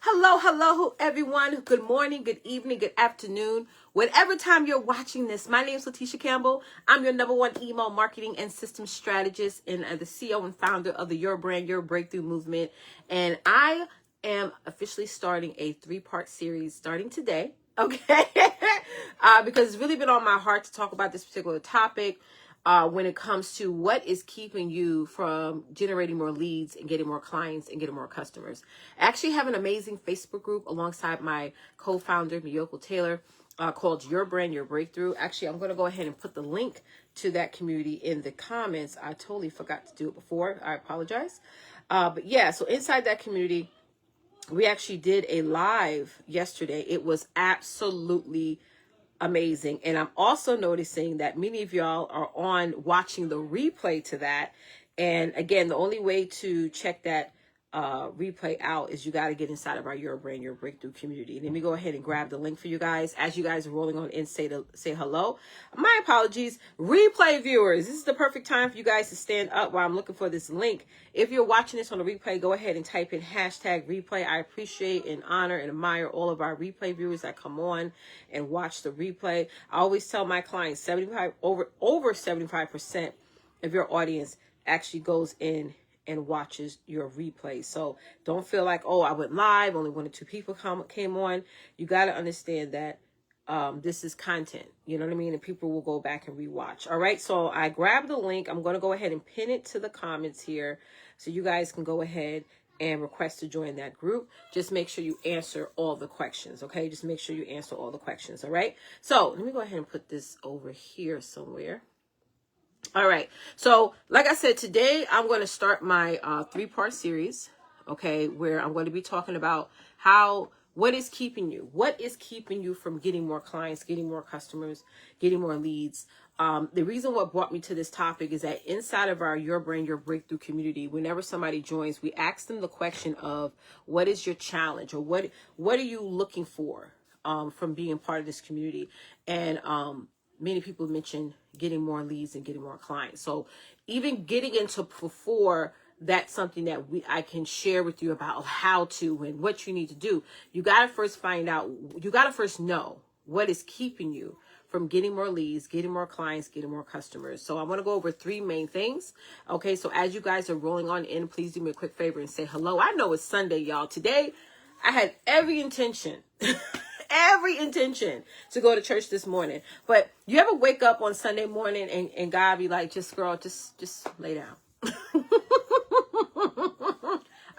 Hello, everyone. Good morning, good evening, good afternoon. Whatever time you're watching this, my name is Letitia Campbell. I'm your #1 email marketing and systems strategist and the CEO and founder of the Your Brand, Your Breakthrough movement. And I am officially starting a 3-part series starting today. Okay. Because it's really been on my heart to talk about this particular topic. When it comes to what is keeping you from generating more leads and getting more clients and getting more customers. I actually have an amazing Facebook group alongside my co-founder, Miyoko Taylor, called Your Brand, Your Breakthrough. Actually, I'm going to go ahead and put the link to that community in the comments. I totally forgot to do it before. I apologize. But yeah, so inside that community, we actually did a live yesterday. It was absolutely amazing. And I'm also noticing that many of y'all are on watching the replay to that. And again, the only way to check that replay out is you got to get inside of our Your Brand, Your Breakthrough community. Let me go ahead and grab the link for you guys. As you guys are rolling on in, say hello. My apologies. Replay viewers, this is the perfect time for you guys to stand up while I'm looking for this link. If you're watching this on the replay, go ahead and type in #replay. I appreciate and honor and admire all of our replay viewers that come on and watch the replay. I always tell my clients over 75% of your audience actually goes in and watches your replay. So don't feel like, oh, I went live, only 1 or 2 people came on. You got to understand that this is content, you know what I mean? And people will go back and rewatch. All right. So I grabbed the link. I'm going to go ahead and pin it to the comments here so you guys can go ahead and request to join that group. Just make sure you answer all the questions. Okay. Just make sure you answer all the questions. All right. So let me go ahead and put this over here somewhere. All right. So like I said, today I'm going to start my 3-part series, okay, where I'm going to be talking about what is keeping you from getting more clients, getting more customers, getting more leads. The reason what brought me to this topic is that inside of our Your Brand, Your Breakthrough community, whenever somebody joins, we ask them the question of what is your challenge, or what are you looking for from being part of this community? And many people mention getting more leads and getting more clients. So even getting into before that's something that I can share with you about how to and what you need to do. You got to first know what is keeping you from getting more leads, getting more clients, getting more customers. So I want to go over 3 main things. Okay. So as you guys are rolling on in, please do me a quick favor and say hello. I know it's Sunday, y'all. Today I had every intention to go to church this morning. But you ever wake up on Sunday morning and God be like, just lay down.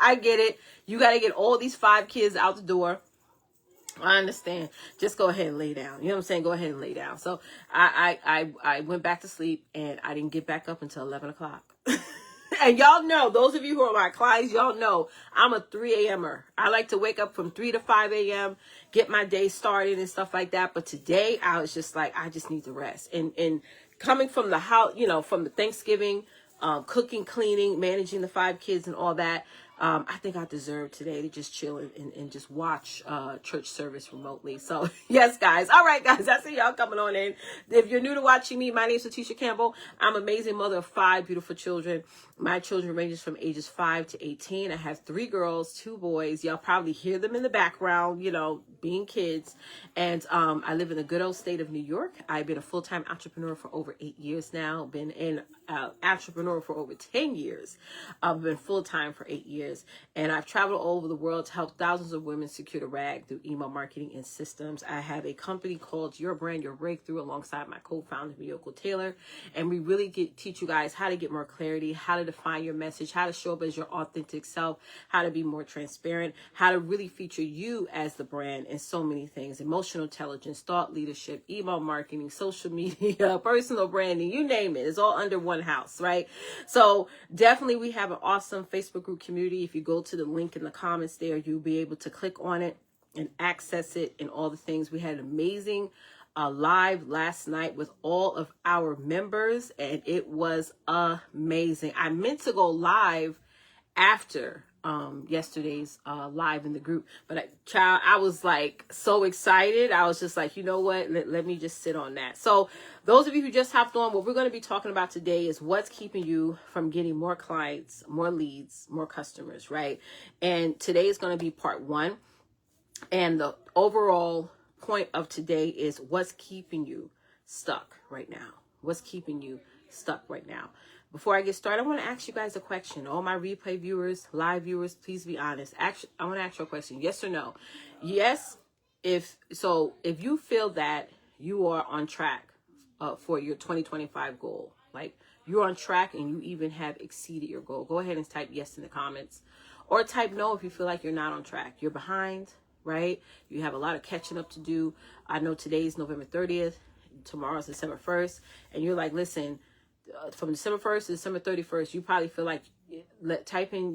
I get it. You got to get all these 5 kids out the door. I understand. Just go ahead and lay down. You know what I'm saying? Go ahead and lay down. So I went back to sleep and I didn't get back up until 11 o'clock. And y'all know, those of you who are my clients, y'all know I'm a 3 a.m.er. I like to wake up from 3 to 5 a.m., get my day started and stuff like that. But today I was just like, I just need to rest. And coming from the house, from the Thanksgiving, cooking, cleaning, managing the 5 kids and all that, I think I deserve today to just chill and just watch church service remotely. So yes, guys. All right, guys. I see y'all coming on in. If you're new to watching me, my name is Letitia Campbell. I'm an amazing mother of 5 beautiful children. My children ranges from ages 5 to 18. I have 3 girls, 2 boys. Y'all probably hear them in the background, being kids. And I live in the good old state of New York. I've been a full-time entrepreneur for over 8 years now. Been an entrepreneur for over 10 years. I've been full-time for 8 years. And I've traveled all over the world to help thousands of women secure the rag through email marketing and systems. I have a company called Your Brand, Your Breakthrough alongside my co-founder, Miyoko Taylor. And we really teach you guys how to get more clarity, how to define your message, how to show up as your authentic self, how to be more transparent, how to really feature you as the brand, and so many things. Emotional intelligence, thought leadership, email marketing, social media, personal branding, you name it. It's all under one house, right? So definitely we have an awesome Facebook group community. If you go to the link in the comments there, you'll be able to click on it and access it and all the things. We had an amazing live last night with all of our members, and it was amazing. I meant to go live after yesterday's live in the group, but I was like so excited. I was just like, you know what, let me just sit on that. So those of you who just hopped on, what we're going to be talking about today is what's keeping you from getting more clients, more leads, more customers, right? And today is going to be part 1. And the overall point of today is what's keeping you stuck right now? What's keeping you stuck right now? Before I get started, I want to ask you guys a question. All my replay viewers, live viewers, please be honest. Actually, I want to ask you a question. Yes or no? Yes. If you feel that you are on track for your 2025 goal, like you're on track and you even have exceeded your goal, go ahead and type yes in the comments, or type no if you feel like you're not on track. You're behind, right? You have a lot of catching up to do. I know today's November 30th. Tomorrow's December 1st. And you're like, listen, from December 1st to December 31st, you probably feel like, type in,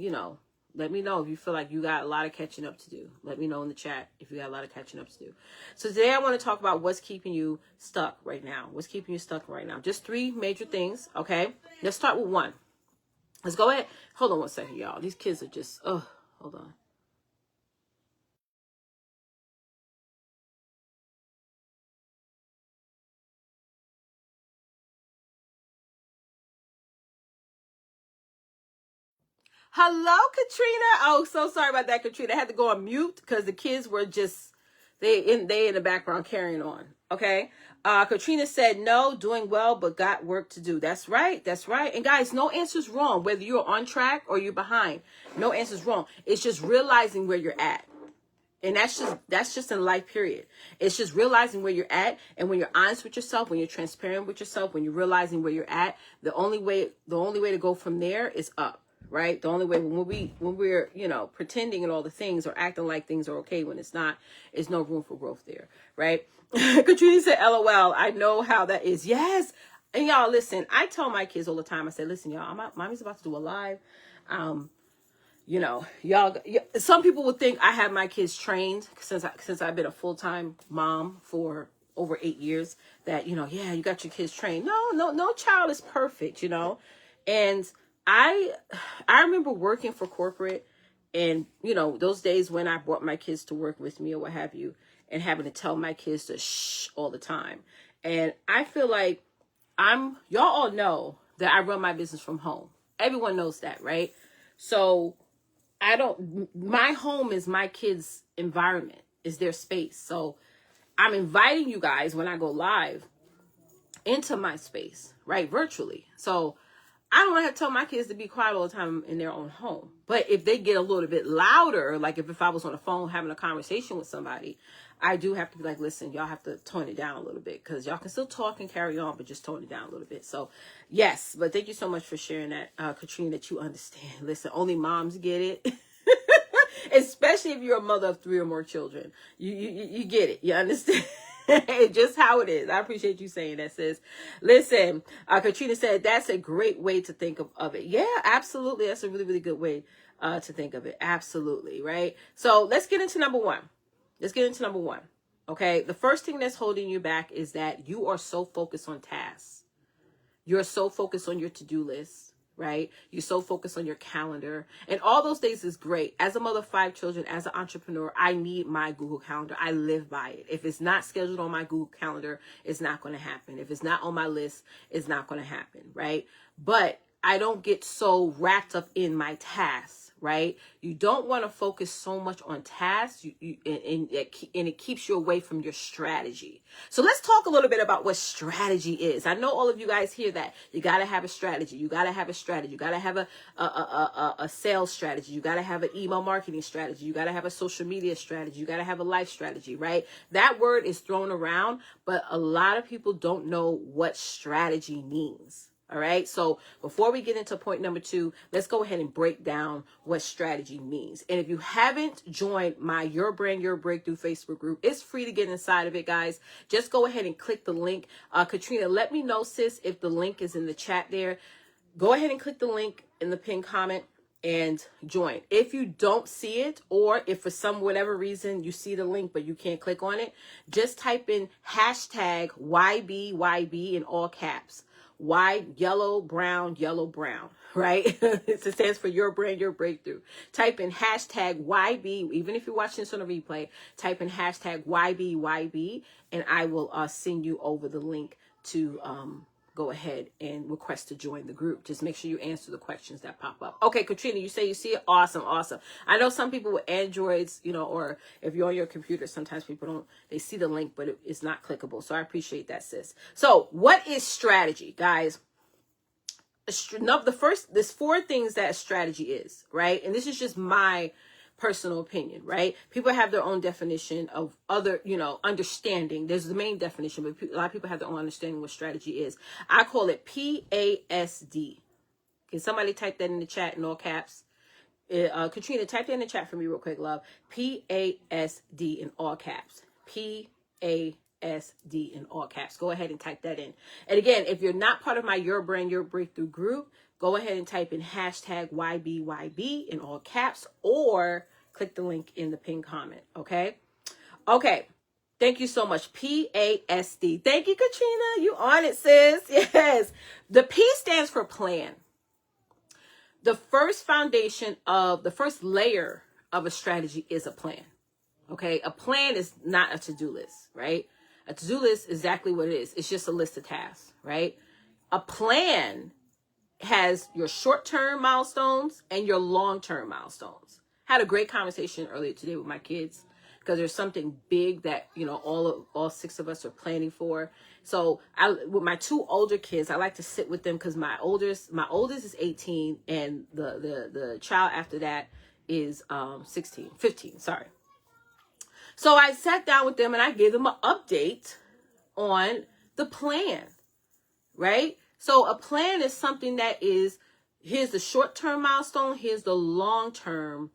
let me know if you feel like you got a lot of catching up to do. Let me know in the chat if you got a lot of catching up to do. So today I want to talk about what's keeping you stuck right now. What's keeping you stuck right now? Just 3 major things, okay? Let's start with 1. Let's go ahead. Hold on one second, y'all. These kids are just, hold on. Hello, Katrina. Oh, so sorry about that, Katrina. I had to go on mute because the kids were just they in the background carrying on. Okay. Katrina said no, doing well, but got work to do. That's right. That's right. And guys, no answer's wrong, whether you're on track or you're behind. No answer's wrong. It's just realizing where you're at. And that's just in life, period. It's just realizing where you're at. And when you're honest with yourself, when you're transparent with yourself, when you're realizing where you're at, the only way to go from there is up, right? The only way when we're, pretending and all the things or acting like things are okay when it's not, is no room for growth there, right? Katrina said, LOL, I know how that is. Yes. And y'all, listen, I tell my kids all the time, I say, listen, y'all, mommy's about to do a live. Y'all, some people would think I have my kids trained since I've been a full-time mom for over 8 years, that, yeah, you got your kids trained. No child is perfect, and I remember working for corporate, and, those days when I brought my kids to work with me or what have you, and having to tell my kids to shh all the time. And I feel like y'all all know that I run my business from home. Everyone knows that, right? So my home is my kids' environment, is their space. So I'm inviting you guys when I go live into my space, right? Virtually. So I don't want to tell my kids to be quiet all the time in their own home. But if they get a little bit louder, like if I was on the phone having a conversation with somebody, I do have to be like, listen, y'all have to tone it down a little bit, because y'all can still talk and carry on, but just tone it down a little bit. So yes, but thank you so much for sharing that, Katrina, that you understand. Listen, only moms get it. Especially if you're a mother of 3 or more children. You get it. You understand? Just how it is. I appreciate you saying that, sis. Listen, Katrina said that's a great way to think of it. Yeah, absolutely. That's a really, really good way to think of it. Absolutely, right? So let's get into number 1. Okay, the first thing that's holding you back is that you are so focused on tasks. You're so focused on your to-do list. Right? You're so focused on your calendar, and all those things is great. As a mother of 5 children, as an entrepreneur, I need my Google Calendar. I live by it. If it's not scheduled on my Google Calendar, it's not going to happen. If it's not on my list, it's not going to happen. Right? But I don't get so wrapped up in my tasks. Right? You don't want to focus so much on tasks, and it keeps you away from your strategy. So let's talk a little bit about what strategy is. I know all of you guys hear that. You got to have a strategy. You got to have a strategy. You got to have a sales strategy. You got to have an email marketing strategy. You got to have a social media strategy. You got to have a life strategy, right? That word is thrown around, but a lot of people don't know what strategy means. All right. So before we get into point number 2, let's go ahead and break down what strategy means. And if you haven't joined my Your Brand, Your Breakthrough Facebook group, it's free to get inside of it, guys. Just go ahead and click the link. Katrina, let me know, sis, if the link is in the chat there. Go ahead and click the link in the pinned comment and join. If you don't see it, or if for whatever reason you see the link but you can't click on it, just type in hashtag YBYB in all caps. Yellow, brown, right? It stands for Your Brand, Your Breakthrough. Type in hashtag YB, even if you're watching this on a replay, type in hashtag YBYB, and I will send you over the link to go ahead and request to join the group. Just make sure you answer the questions that pop up. Okay, Katrina, you say you see it. Awesome, awesome. I know some people with Androids, or if you're on your computer, sometimes people they see the link, but it's not clickable. So I appreciate that, sis. So what is strategy, guys? There's 4 things that a strategy is, right? And this is just my personal opinion, right? People have their own definition of other, understanding. There's the main definition, but a lot of people have their own understanding what strategy is. I call it PASD. Can somebody type that in the chat in all caps? Katrina, type that in the chat for me real quick, love. PASD in all caps. PASD in all caps. Go ahead and type that in. And again, if you're not part of my Your Brand, Your Breakthrough group, go ahead and type in hashtag YBYB in all caps, or click the link in the pinned comment. Okay. Thank you so much. PASD. Thank you, Katrina. You on it, sis. Yes. The P stands for plan. The first layer of a strategy is a plan. Okay. A plan is not a to-do list, right? A to-do list is exactly what it is. It's just a list of tasks, right? A plan has your short-term milestones and your long-term milestones. Had a great conversation earlier today with my kids because there's something big that, all 6 of us are planning for. So with my 2 older kids, I like to sit with them because my oldest is 18 and the child after that is 15, sorry. So I sat down with them and I gave them an update on the plan, right? So a plan is something that is, here's the short-term milestone, here's the long-term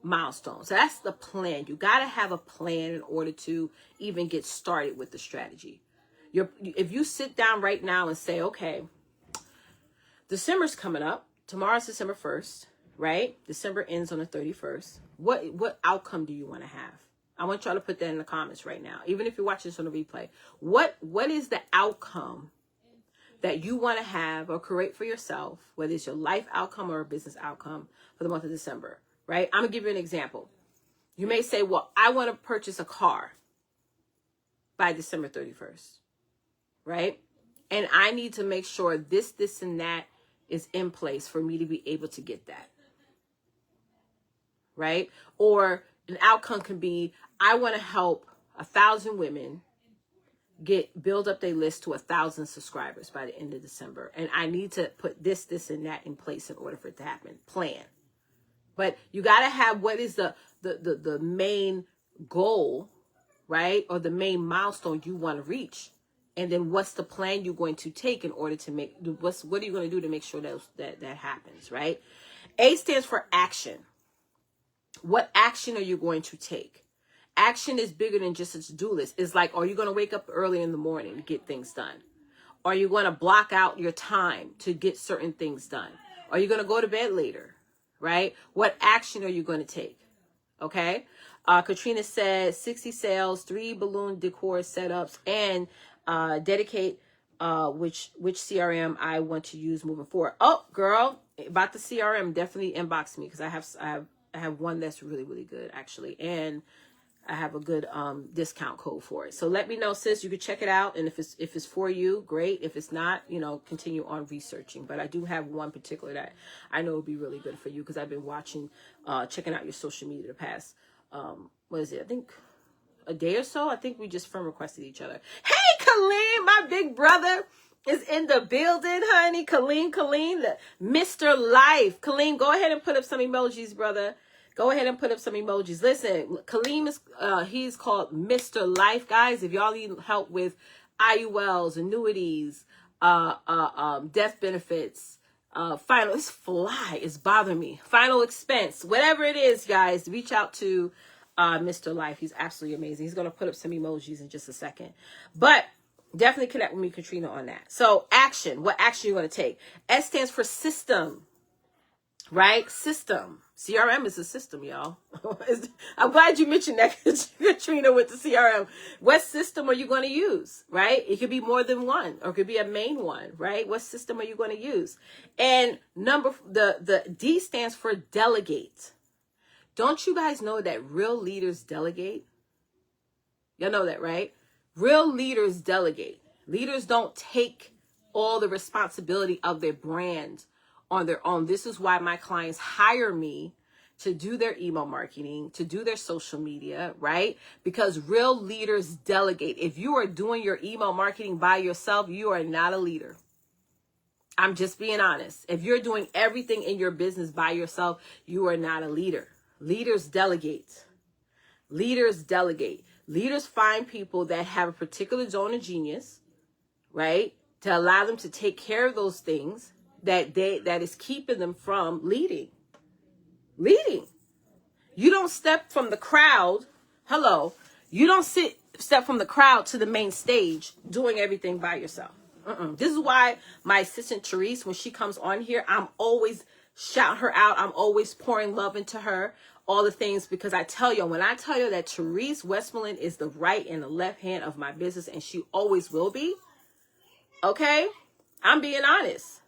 milestone. So that's the plan. You got to have a plan in order to even get started with the strategy. If you sit down right now and say, okay, December's coming up. Tomorrow's December 1st, right? December ends on the 31st. What outcome do you want to have? I want y'all to put that in the comments right now. Even if you're watching this on the replay, what is the outcome that you want to have or create for yourself, whether it's your life outcome or a business outcome for the month of December, right? I'm going to give you an example. You may say, well, I want to purchase a car by December 31st, right? And I need to make sure this, and that is in place for me to be able to get that, right? Or an outcome can be, I want to help 1,000 women build up their list to 1,000 subscribers by the end of December. And I need to put this, and that in place in order for it to happen. Plan. But you got to have what is the main goal, right? Or the main milestone you want to reach. And then what's the plan you're going to take in order to what are you going to do to make sure that happens, right? A stands for action. What action are you going to take? Action is bigger than just a to-do list. It's like, are you going to wake up early in the morning to get things done? Are you going to block out your time to get certain things done? Are you going to go to bed later, right? What action are you going to take? Okay. Katrina said 60 sales, 3 balloon decor setups, and dedicate which CRM I want to use moving forward. Oh, girl, about the CRM, definitely inbox me because I have one that's really, really good actually, and I have a good discount code for it. So let me know, sis. You can check it out, and if it's for you, great. If it's not, continue on researching. But I do have one particular that I know will be really good for you because I've been checking out your social media the past. What is it? I think a day or so. I think we just friend requested each other. Hey, Kaleem, my big brother is in the building, honey. Kaleem, the Mr. Life. Kaleem, go ahead and put up some emojis, brother. Go ahead and put up some emojis. Listen, Kaleem is he's called Mr. Life, guys. If y'all need help with IULs, annuities, death benefits, it's bothering me. Final expense, whatever it is, guys, reach out to Mr. Life. He's absolutely amazing. He's gonna put up some emojis in just a second, but definitely connect with me, Katrina, on that. So action. What action are you gonna take? S stands for system. Right? System. CRM is a system, y'all. I'm glad you mentioned that, Katrina, with the CRM. What system are you going to use? Right? It could be more than one, or it could be a main one, right? What system are you going to use? And the D stands for delegate. Don't you guys know that real leaders delegate? Y'all know that, right? Real leaders delegate. Leaders don't take all the responsibility of their brand on their own. This is why my clients hire me to do their email marketing, to do their social media, right? Because real leaders delegate. If you are doing your email marketing by yourself, you are not a leader. I'm just being honest. If you're doing everything in your business by yourself, you are not a leader. Leaders delegate. Leaders delegate. Leaders find people that have a particular zone of genius, right? To allow them to take care of those things that is keeping them from leading. Leading. You don't step from the crowd. Hello. You don't step from the crowd to the main stage doing everything by yourself. This is why my assistant Therese, when she comes on here, I'm always shouting her out. I'm always pouring love into her, all the things, because I tell you, when I tell you that Therese Westmoreland is the right and the left hand of my business, and she always will be, okay? I'm being honest.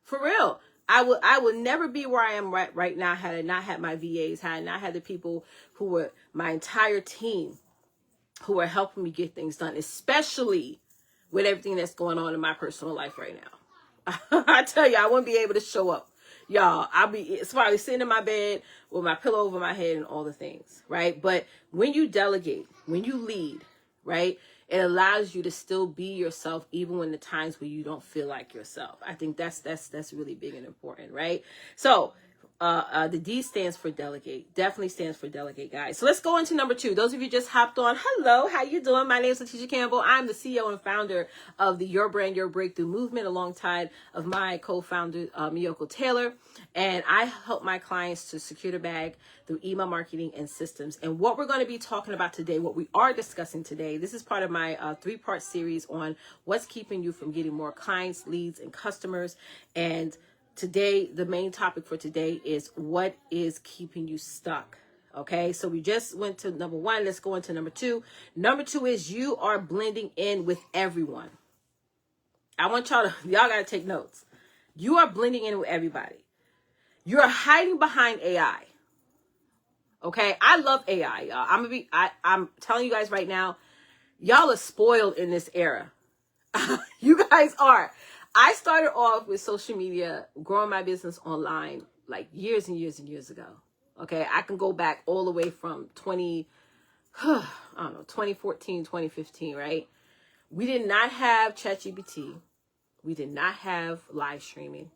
For real. I would never be where I am right now had I not had my VAs, had I not had the people who were my entire team who are helping me get things done, especially with everything that's going on in my personal life right now. I tell you, I wouldn't be able to show up. Y'all, it's probably sitting in my bed with my pillow over my head and all the things, right? But when you delegate, when you lead, right, it allows you to still be yourself even when the times where you don't feel like yourself. I think that's really big and important, right? So the D stands for delegate. Definitely stands for delegate, guys. So let's go into number 2. Those of you just hopped on, hello, how you doing? My name is Letitia Campbell. I'm the CEO and founder of the Your Brand, Your Breakthrough movement, alongside of my co-founder, Miyoko Taylor. And I help my clients to secure the bag through email marketing and systems. And what we're going to be talking about today, what we are discussing today, this is part of my 3-part series on what's keeping you from getting more clients, leads, and customers. And today, the main topic for today is what is keeping you stuck. Okay, so we just went to number 1. Let's go into number 2. Number 2 is you are blending in with everyone. I want y'all got to take notes. You are blending in with everybody. You're hiding behind AI. Okay, I love AI, y'all. I'm telling you guys right now, y'all are spoiled in this era. You guys are. I started off with social media, growing my business online like years and years and years ago. Okay, I can go back all the way from 2014, 2015, right? We did not have ChatGPT. We did not have live streaming.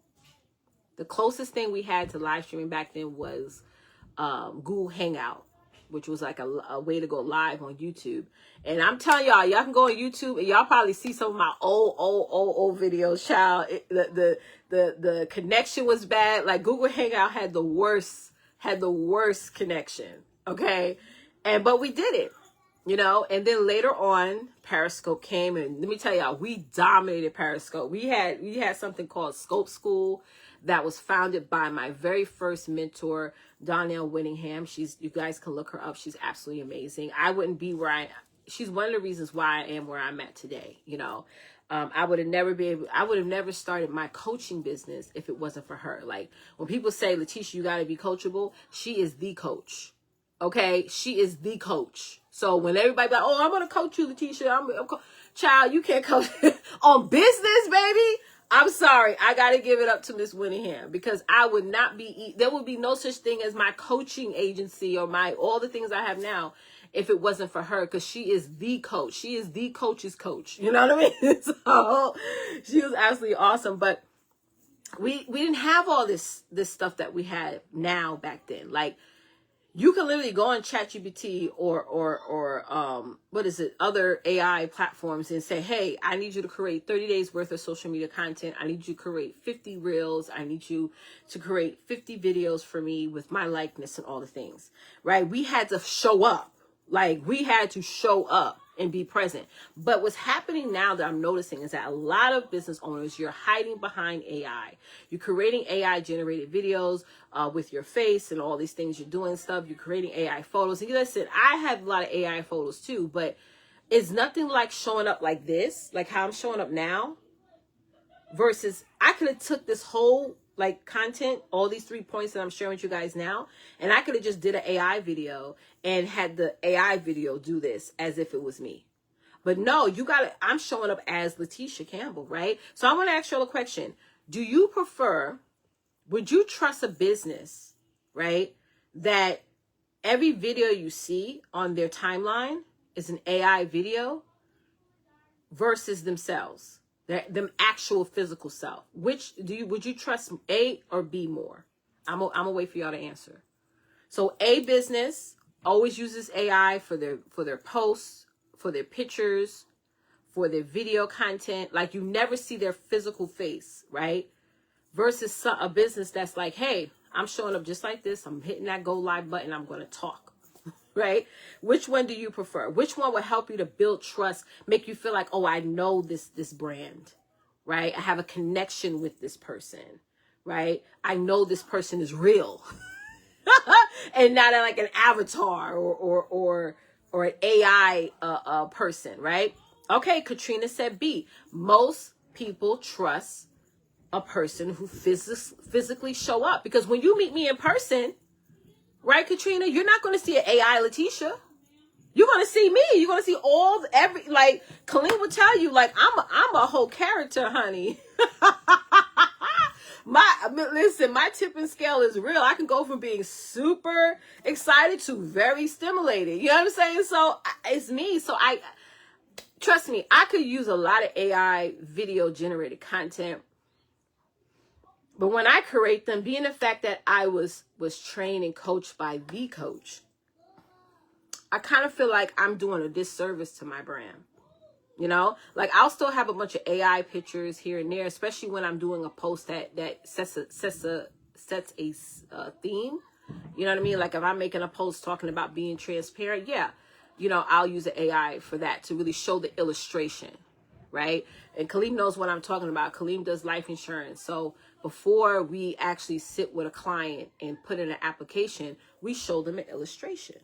The closest thing we had to live streaming back then was Google Hangout, which was like a way to go live on YouTube. And I'm telling y'all can go on YouTube and y'all probably see some of my old videos, child. The connection was bad. Like Google Hangout had the worst connection. Okay. But we did it, and then later on Periscope came, and let me tell y'all, we dominated Periscope. We had something called Scope School that was founded by my very first mentor, Donnell Winningham. You guys can look her up. She's absolutely amazing. I wouldn't be she's one of the reasons why I am where I'm at today. I would have never started my coaching business if it wasn't for her. Like when people say, Letitia, you got to be coachable, she is the coach. Okay. She is the coach. So when everybody be like, oh, I'm going to coach you, Letitia. Child, you can't coach on business, baby. I'm sorry. I got to give it up to Miss Winningham, because I would not there would be no such thing as my coaching agency or all the things I have now if it wasn't for her, because she is the coach. She is the coach's coach. You know what I mean? So she was absolutely awesome. But we didn't have all this stuff that we had now back then. Like, you can literally go on ChatGPT or other AI platforms and say, hey, I need you to create 30 days worth of social media content. I need you to create 50 reels. I need you to create 50 videos for me with my likeness and all the things, right? We had to show up. Like, we had to show up and be present. But what's happening now that I'm noticing is that a lot of business owners, you're hiding behind AI. You're creating AI generated videos with your face and all these things. You're doing stuff. You're creating AI photos. And listen, I have a lot of AI photos too, but it's nothing like showing up like this, like how I'm showing up now, versus I could have took this whole content, all these 3 points that I'm sharing with you guys now, and I could have just did an AI video and had the AI video do this as if it was me. But no, I'm showing up as Letitia Campbell, right? So I want to ask you all a question. Would you trust a business, right, that every video you see on their timeline is an AI video versus themselves, them actual physical self? Would you trust, A or B more? I'm gonna wait for y'all to answer. So a business always uses AI for their posts, for their pictures, for their video content. Like, you never see their physical face, right? Versus a business that's like, hey, I'm showing up just like this. I'm hitting that go live button. I'm going to talk, right? Which one do you prefer? Which one will help you to build trust, make you feel like, oh, I know this brand, right? I have a connection with this person, right? I know this person is real. And not like an avatar or an AI person, right? Okay, Katrina said B. Most people trust a person who physically show up, because when you meet me in person, right, Katrina, you're not going to see an AI Letitia. You're going to see me. You're going to see like Colleen would tell you, like, I'm a whole character, honey. My tipping scale is real. I can go from being super excited to very stimulated. You know what I'm saying? So it's me. So trust me, I could use a lot of AI video generated content. But when I create them, being the fact that I was trained and coached by the coach, I kind of feel like I'm doing a disservice to my brand. You know, like, I'll still have a bunch of AI pictures here and there, especially when I'm doing a post that sets a theme. You know what I mean? Like, if I'm making a post talking about being transparent, yeah, you know, I'll use the AI for that to really show the illustration, right? And Kaleem knows what I'm talking about. Kaleem does life insurance. So before we actually sit with a client and put in an application, we show them an illustration,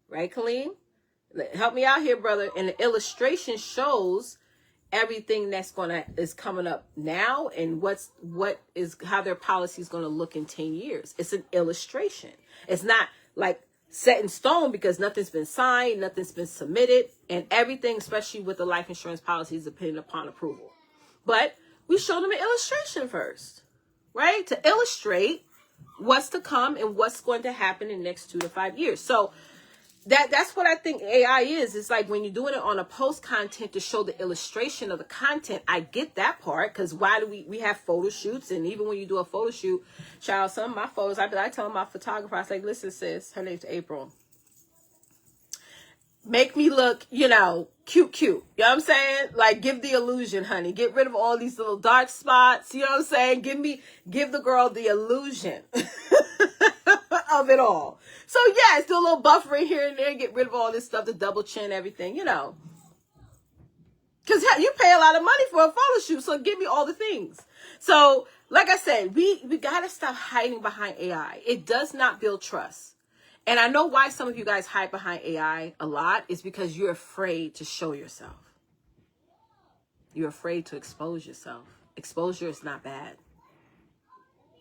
right, Kaleem? Help me out here, brother. And the illustration shows everything is coming up now, and how their policy is going to look in 10 years. It's an illustration. It's not like set in stone, because nothing's been signed, nothing's been submitted, and everything, especially with the life insurance policy, is dependent upon approval. But we show them an illustration first, right? To illustrate what's to come and what's going to happen in the next 2 to 5 years. So that's what I think AI is. It's like, when you're doing it on a post content to show the illustration of the content, I get that part, because why do we have photo shoots? And even when you do a photo shoot, child, some of my photos, I tell my photographer, I was like, listen, sis, her name's April, make me look, you know, cute. You know what I'm saying? Like, give the illusion, honey. Get rid of all these little dark spots. You know what I'm saying? Give the girl the illusion of it all. So yeah, do a little buffering here and there, get rid of all this stuff, the double chin, everything, you know. Because you pay a lot of money for a photo shoot, so give me all the things. So, like I said, we got to stop hiding behind AI. It does not build trust. And I know why some of you guys hide behind AI a lot is because you're afraid to show yourself. You're afraid to expose yourself. Exposure is not bad.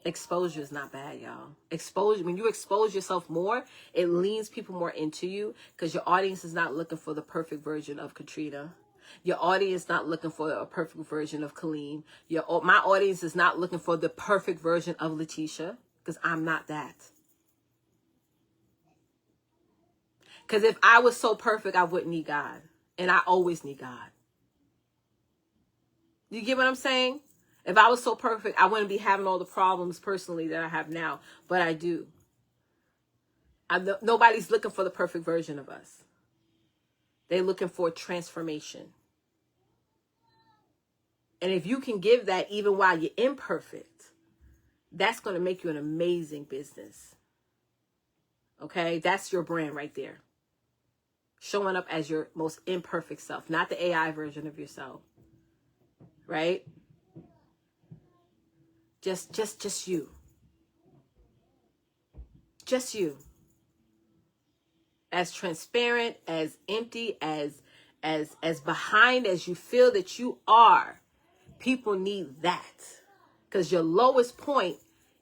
Exposure is not bad, y'all. Exposure, when you expose yourself more, it leans people more into you, because your audience is not looking for the perfect version of Katrina. Your audience is not looking for a perfect version of Colleen. My audience is not looking for the perfect version of Letitia, because I'm not that. Because if I was so perfect, I wouldn't need God. And I always need God. You get what I'm saying? If I was so perfect, I wouldn't be having all the problems personally that I have now. But I do. Nobody's looking for the perfect version of us. They're looking for transformation. And if you can give that even while you're imperfect, that's going to make you an amazing business. Okay? That's your brand right there. Showing up as your most imperfect self, not the AI version of yourself. Right? Just you. Just you. As transparent, as empty, as behind as you feel that you are. People need that. Because your lowest point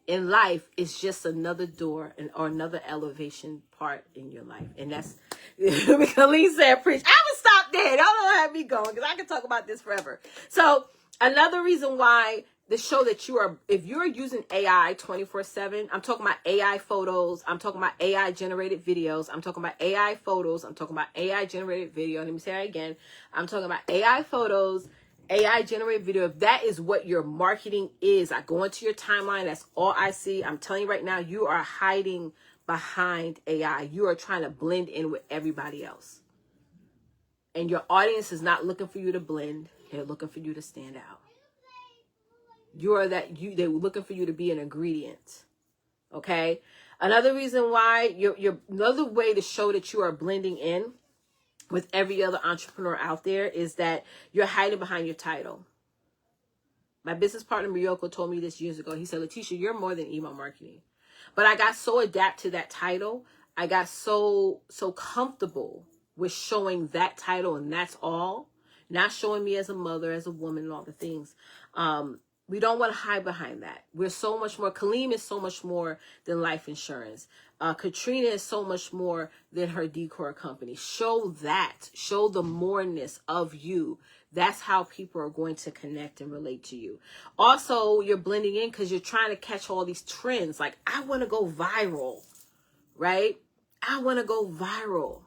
in life is just another door or another elevation part in your life. And that's, Colleen said, preach. I would stop okay, don't have me going because I can talk about this forever. So another reason why the show that if you're using AI 24/7, I'm talking about AI photos, I'm talking about AI generated videos, I'm talking about AI photos, I'm talking about AI generated video. Let me say that again. I'm talking about AI photos, AI generated video. If that is what your marketing is, I go into your timeline, that's all I see. I'm telling you right now, you are hiding behind AI. You are trying to blend in with everybody else. And your audience is not looking for you to blend. They're looking for you to stand out. They're looking for you to be an ingredient. Okay? Another reason why another way to show that you are blending in with every other entrepreneur out there is that you're hiding behind your title. My business partner, Miyoko, told me this years ago. He said, Letitia, you're more than email marketing. But I got so adapted to that title. I got so comfortable with showing that title and that's all. Not showing me as a mother, as a woman, and all the things. We don't want to hide behind that. We're so much more. Kaleem is so much more than life insurance. Katrina is so much more than her decor company. Show that. Show the moreness of you. That's how people are going to connect and relate to you. Also, you're blending in because you're trying to catch all these trends. Like, I want to go viral, right? I want to go viral.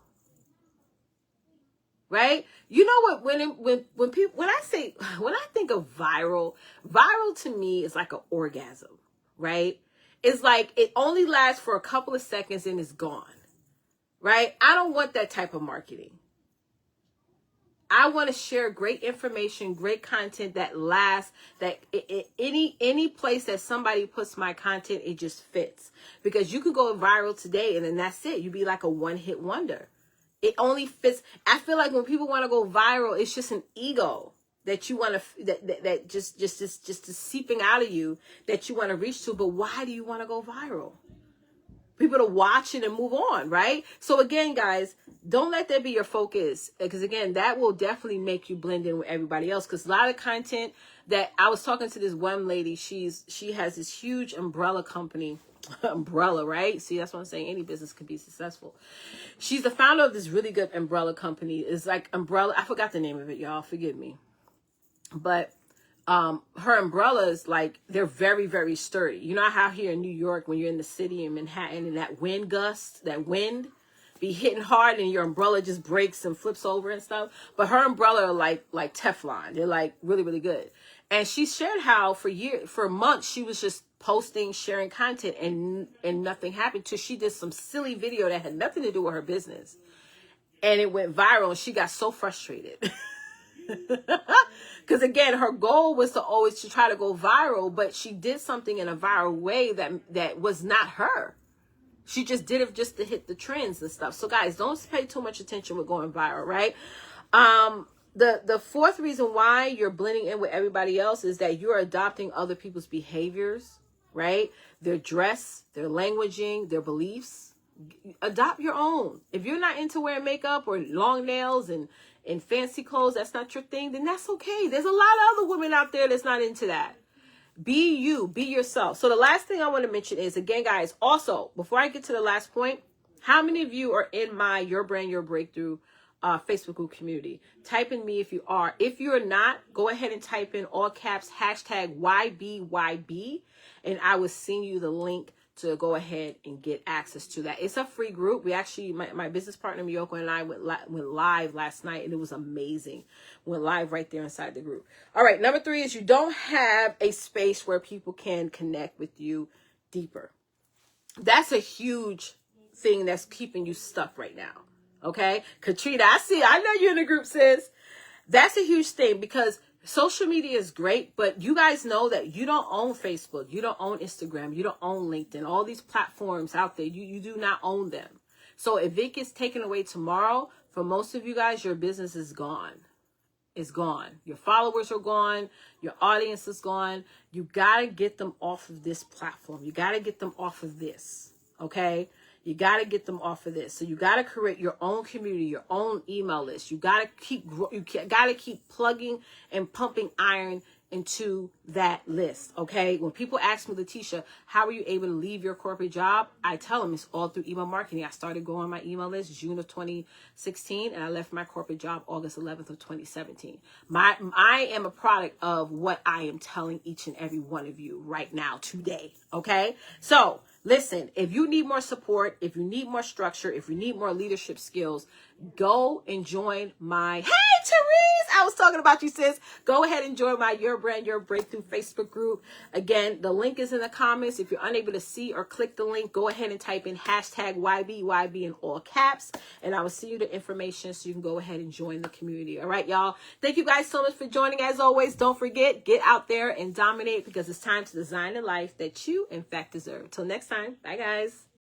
Right? You know what? When I think of viral to me is like an orgasm, right? It's like it only lasts for a couple of seconds and it's gone, right? I don't want that type of marketing. I want to share great information, great content that lasts, that any place that somebody puts my content, it just fits. Because you could go viral today and then that's it. You'd be like a one-hit wonder. It only fits. I feel like when people want to go viral, it's just an ego that you want to, that just is seeping out of you that you want to reach to. But why do you want to go viral? People to watch it and move on, right? So again, guys, don't let that be your focus. Because again, that will definitely make you blend in with everybody else. Because a lot of content that I was talking to this one lady, she has this huge umbrella company. Umbrella, right? See, that's what I'm saying. Any business can be successful. She's the founder of this really good umbrella company. It's like umbrella. I forgot the name of it, y'all. Forgive me. But her umbrellas, like, they're very, very sturdy. You know how here in New York, when you're in the city in Manhattan and that wind gust, that wind be hitting hard and your umbrella just breaks and flips over and stuff. But her umbrella are like Teflon. They're like really, really good. And she shared how for months, she was just posting, sharing content and nothing happened till she did some silly video that had nothing to do with her business. And it went viral and she got so frustrated. Because again, her goal was to try to go viral, but she did something in a viral way that was not her. She just did it just to hit the trends and stuff. So guys, don't pay too much attention with going viral, right? The fourth reason why you're blending in with everybody else is that you're adopting other people's behaviors, right? Their dress, their languaging, their beliefs. Adopt your own. If you're not into wearing makeup or long nails and fancy clothes, that's not your thing, then that's okay. There's a lot of other women out there that's not into that. Be you, be yourself. So the last thing I want to mention is, again, guys, also, before I get to the last point, how many of you are in my Your Brand, Your Breakthrough Facebook group community? Type in me if you are. If you're not, go ahead and type in all caps #YBYB, and I will send you the link to go ahead and get access to that. It's a free group. We actually, my business partner Miyoko and I went live last night, and it was amazing. Went live right there inside the group. All right, number 3 is you don't have a space where people can connect with you deeper. That's a huge thing that's keeping you stuck right now. Okay, Katrina, I know you're in the group, sis. That's a huge thing because social media is great, but you guys know that you don't own Facebook, you don't own Instagram, you don't own LinkedIn, all these platforms out there, you do not own them. So if it gets taken away tomorrow, for most of you guys, your business is gone. It's gone. Your followers are gone. Your audience is gone. You got to get them off of this platform. You got to get them off of this. Okay? You got to get them off of this. So you got to create your own community, your own email list. You got to keep plugging and pumping iron into that list. Okay. When people ask me, Letitia, how are you able to leave your corporate job? I tell them it's all through email marketing. I started going on my email list June of 2016, and I left my corporate job August 11th of 2017. I am a product of what I am telling each and every one of you right now today. Okay. So listen, if you need more support, if you need more structure, if you need more leadership skills, go and join my, hey, Therese, I was talking about you, sis. Go ahead and join my Your Brand, Your Breakthrough Facebook group. Again, the link is in the comments. If you're unable to see or click the link, go ahead and type in hashtag YB in all caps, and I will send you the information so you can go ahead and join the community. All right, y'all. Thank you guys so much for joining. As always, don't forget, get out there and dominate, because it's time to design a life that you, in fact, deserve. Till next time. Bye, guys.